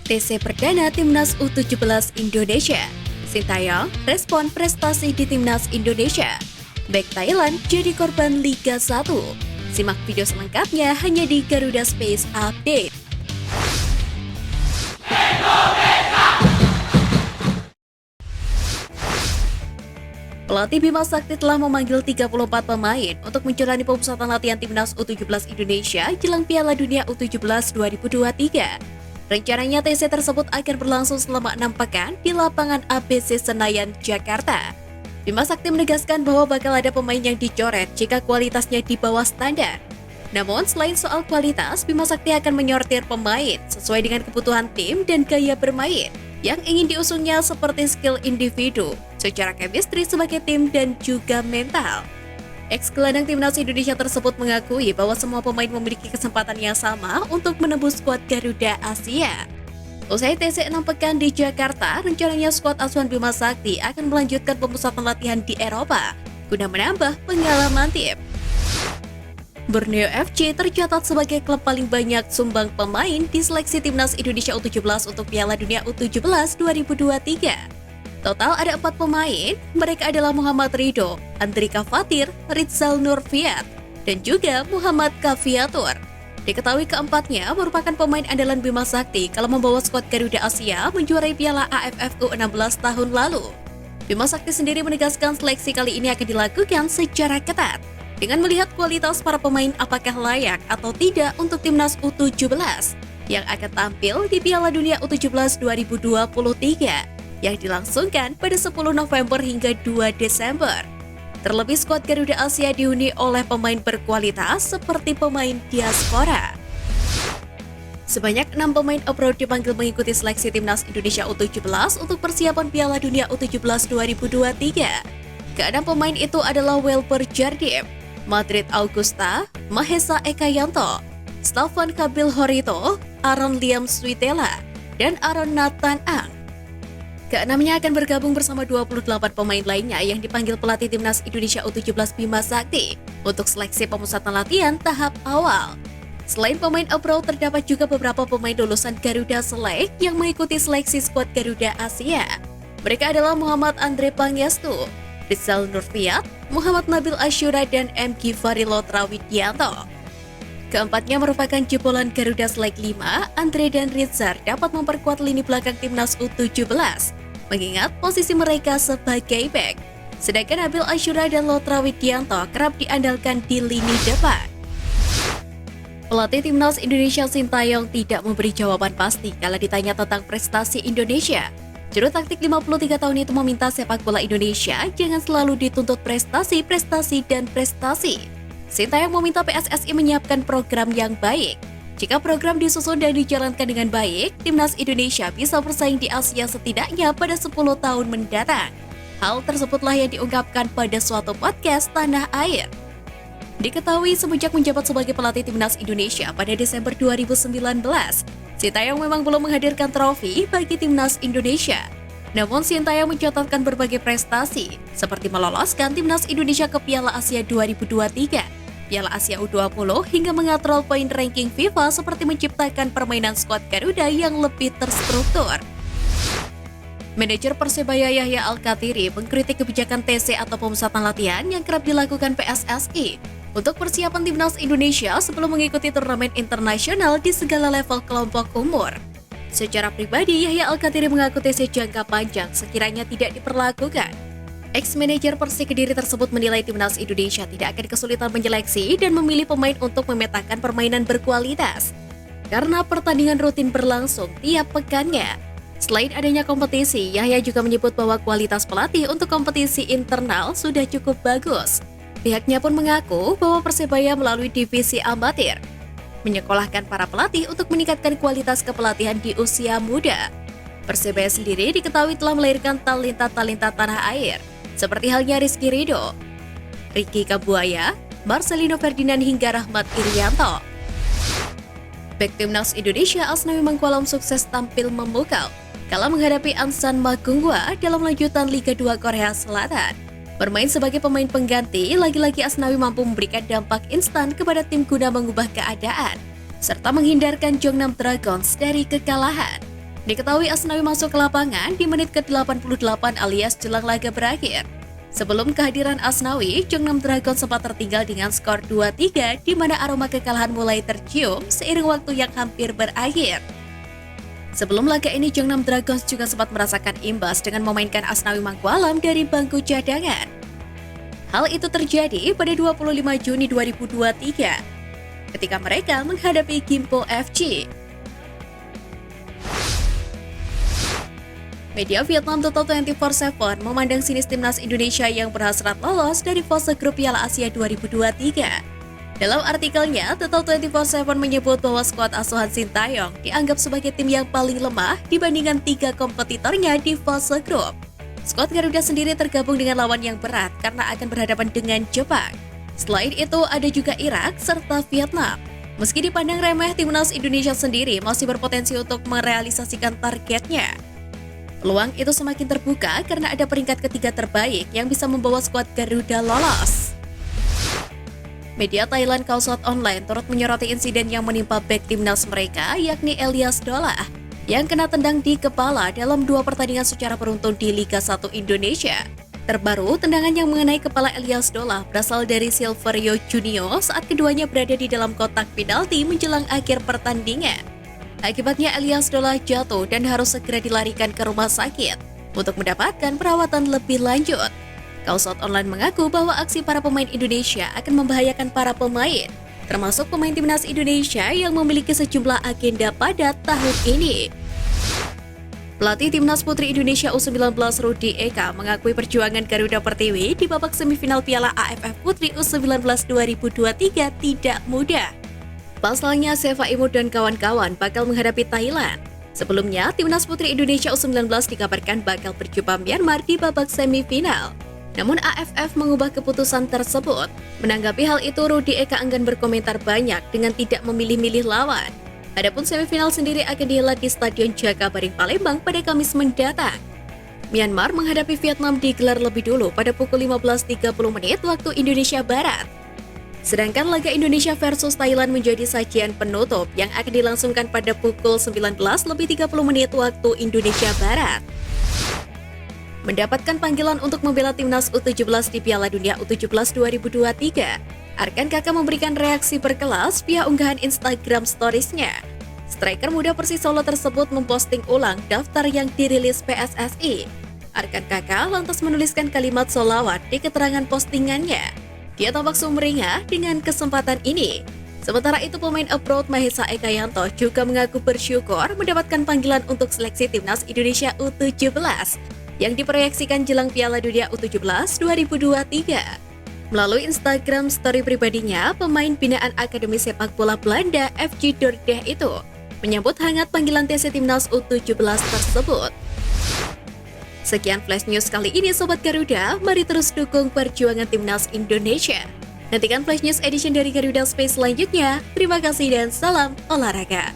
TC Perdana Timnas U17 Indonesia. Sintayong respon prestasi di Timnas Indonesia. Bek Thailand jadi korban Liga 1. Simak video selengkapnya hanya di Garuda Space Update. Pelatih Bima Sakti telah memanggil 34 pemain untuk menjalani pemusatan latihan Timnas U17 Indonesia jelang Piala Dunia U17 2023. Rencananya TC tersebut akan berlangsung selama 6 pekan di lapangan ABC Senayan, Jakarta. Bima Sakti menegaskan bahwa bakal ada pemain yang dicoret jika kualitasnya di bawah standar. Namun selain soal kualitas, Bima Sakti akan menyortir pemain sesuai dengan kebutuhan tim dan gaya bermain yang ingin diusungnya seperti skill individu, secara chemistry sebagai tim dan juga mental. Ex-gelandang Timnas Indonesia tersebut mengakui bahwa semua pemain memiliki kesempatan yang sama untuk menembus skuad Garuda Asia. Usai TC 6 pekan di Jakarta, rencananya skuad asuhan Bima Sakti akan melanjutkan pemusatan latihan di Eropa guna menambah pengalaman tim. Borneo FC tercatat sebagai klub paling banyak sumbang pemain di seleksi Timnas Indonesia U17 untuk Piala Dunia U17 2023. Total ada 4 pemain, mereka adalah Muhammad Ridho, Andrika Fatir, Rizal Nurfiat, dan juga Muhammad Kaviatur. Diketahui keempatnya merupakan pemain andalan Bima Sakti kalau membawa skuad Garuda Asia menjuarai Piala AFF U16 tahun lalu. Bima Sakti sendiri menegaskan seleksi kali ini akan dilakukan secara ketat, dengan melihat kualitas para pemain apakah layak atau tidak untuk Timnas U17 yang akan tampil di Piala Dunia U17 2023. Yang dilangsungkan pada 10 November hingga 2 Desember. Terlebih skuad Garuda Asia dihuni oleh pemain berkualitas seperti pemain diaspora. Sebanyak 6 pemain abroad dipanggil mengikuti seleksi Timnas Indonesia U17 untuk persiapan Piala Dunia U17 2023. Keenam pemain itu adalah Welper Jardim, Madrid Augusta, Mahesa Ekayanto, Stefan Kabil Horito, Aaron Liam Switela, dan Aaron Nathan Ang. Keenamnya akan bergabung bersama 28 pemain lainnya yang dipanggil pelatih Timnas Indonesia U17 Bima Sakti untuk seleksi pemusatan latihan tahap awal. Selain pemain abroad, terdapat juga beberapa pemain lulusan Garuda Select yang mengikuti seleksi skuad Garuda Asia. Mereka adalah Muhammad Andre Pangestu, Rizal Nurfiat, Muhammad Nabil Asyura, dan MG Farilo Trawidianto. Keempatnya merupakan jebolan Garuda Select 5, Andre dan Rizal dapat memperkuat lini belakang Timnas U17, mengingat posisi mereka sebagai bek. Sedangkan Nabil Asyura dan Lotra Widianto kerap diandalkan di lini depan. Pelatih Timnas Indonesia Sintayong tidak memberi jawaban pasti kala ditanya tentang prestasi Indonesia. Juru taktik 53 tahun itu meminta sepak bola Indonesia jangan selalu dituntut prestasi, dan prestasi. Sintayong meminta PSSI menyiapkan program yang baik. Jika program disusun dan dijalankan dengan baik, Timnas Indonesia bisa bersaing di Asia setidaknya pada 10 tahun mendatang. Hal tersebutlah yang diungkapkan pada suatu podcast Tanah Air. Diketahui semenjak menjabat sebagai pelatih Timnas Indonesia pada Desember 2019, Sintayong memang belum menghadirkan trofi bagi Timnas Indonesia. Namun Sintayong mencatatkan berbagai prestasi, seperti meloloskan Timnas Indonesia ke Piala Asia 2023, Piala Asia U20 hingga mengatrol poin ranking FIFA seperti menciptakan permainan skuad Garuda yang lebih terstruktur. Manajer Persebaya Yahya Al-Kathiri mengkritik kebijakan TC atau pemusatan latihan yang kerap dilakukan PSSI untuk persiapan Timnas Indonesia sebelum mengikuti turnamen internasional di segala level kelompok umur. Secara pribadi, Yahya Al-Kathiri mengaku TC jangka panjang sekiranya tidak diperlakukan. Ex-manajer Persik Kediri tersebut menilai Timnas Indonesia tidak akan kesulitan menyeleksi dan memilih pemain untuk memetakan permainan berkualitas, karena pertandingan rutin berlangsung tiap pekannya. Selain adanya kompetisi, Yahya juga menyebut bahwa kualitas pelatih untuk kompetisi internal sudah cukup bagus. Pihaknya pun mengaku bahwa Persebaya melalui divisi amatir menyekolahkan para pelatih untuk meningkatkan kualitas kepelatihan di usia muda. Persebaya sendiri diketahui telah melahirkan talenta-talenta tanah air, seperti halnya Rizky Ridho, Ricky Kabuaya, Marcelino Ferdinand hingga Rahmat Irianto. Bek Timnas Indonesia Asnawi Mangkualam sukses tampil memukau kala menghadapi Ansan Magunghwa dalam lanjutan Liga 2 Korea Selatan. Bermain sebagai pemain pengganti, lagi-lagi Asnawi mampu memberikan dampak instan kepada tim guna mengubah keadaan, serta menghindarkan Jeongnam Dragons dari kekalahan. Diketahui Asnawi masuk ke lapangan di menit ke-88 alias jelang laga berakhir. Sebelum kehadiran Asnawi, Jeonnam Dragon sempat tertinggal dengan skor 2-3 di mana aroma kekalahan mulai tercium seiring waktu yang hampir berakhir. Sebelum laga ini, Jeonnam Dragons juga sempat merasakan imbas dengan memainkan Asnawi Mangkualam dari bangku cadangan. Hal itu terjadi pada 25 Juni 2023 ketika mereka menghadapi Gimpo FC. Media Vietnam Total 24/7 memandang sinis timnas Indonesia yang berhasrat lolos dari fase grup Piala Asia 2023. Dalam artikelnya, Total 24/7 menyebut bahwa skuad asuhan Sintayong dianggap sebagai tim yang paling lemah dibandingkan 3 kompetitornya di fase grup. Skuad Garuda sendiri tergabung dengan lawan yang berat karena akan berhadapan dengan Jepang. Selain itu, ada juga Irak serta Vietnam. Meski dipandang remeh, timnas Indonesia sendiri masih berpotensi untuk merealisasikan targetnya. Peluang itu semakin terbuka karena ada peringkat ketiga terbaik yang bisa membawa skuad Garuda lolos. Media Thailand Khaosod Online turut menyoroti insiden yang menimpa bek timnas mereka, yakni Elias Dolah, yang kena tendang di kepala dalam 2 pertandingan secara beruntun di Liga 1 Indonesia. Terbaru, tendangan yang mengenai kepala Elias Dolah berasal dari Silverio Junio saat keduanya berada di dalam kotak penalti menjelang akhir pertandingan. Akibatnya Elias Dolah jatuh dan harus segera dilarikan ke rumah sakit untuk mendapatkan perawatan lebih lanjut. Khaosod Online mengaku bahwa aksi para pemain Indonesia akan membahayakan para pemain, termasuk pemain timnas Indonesia yang memiliki sejumlah agenda padat tahun ini. Pelatih timnas putri Indonesia U19 Rudy Eka mengakui perjuangan Garuda Pertiwi di babak semifinal Piala AFF Putri U19 2023 tidak mudah. Pasalnya, Seva Imut dan kawan-kawan bakal menghadapi Thailand. Sebelumnya, timnas putri Indonesia U19 dikabarkan bakal berjumpa Myanmar di babak semifinal. Namun AFF mengubah keputusan tersebut. Menanggapi hal itu, Rudy Eka enggan berkomentar banyak dengan tidak memilih-milih lawan. Adapun semifinal sendiri akan dihelat di Stadion Jakabaring Palembang pada Kamis mendatang. Myanmar menghadapi Vietnam digelar lebih dulu pada pukul 15.30 menit waktu Indonesia Barat. Sedangkan laga Indonesia versus Thailand menjadi sajian penutup yang akan dilangsungkan pada pukul 19.30 menit waktu Indonesia Barat. Mendapatkan panggilan untuk membela timnas U17 di Piala Dunia U17 2023, Arkan Kakak memberikan reaksi berkelas via unggahan Instagram Stories-nya. Striker muda Persis Solo tersebut memposting ulang daftar yang dirilis PSSI. Arkan Kakak lantas menuliskan kalimat sholawat di keterangan postingannya. Dia tampak sumringah dengan kesempatan ini. Sementara itu, pemain abroad Mahesa Ekayanto juga mengaku bersyukur mendapatkan panggilan untuk seleksi timnas Indonesia U17 yang diproyeksikan jelang Piala Dunia U17 2023. Melalui Instagram story pribadinya, pemain binaan Akademi Sepak Bola Belanda FC Dordrecht itu menyambut hangat panggilan TC Timnas U17 tersebut. Sekian Flash News kali ini Sobat Garuda, mari terus dukung perjuangan Timnas Indonesia. Nantikan Flash News Edition dari Garuda Space selanjutnya. Terima kasih dan salam olahraga.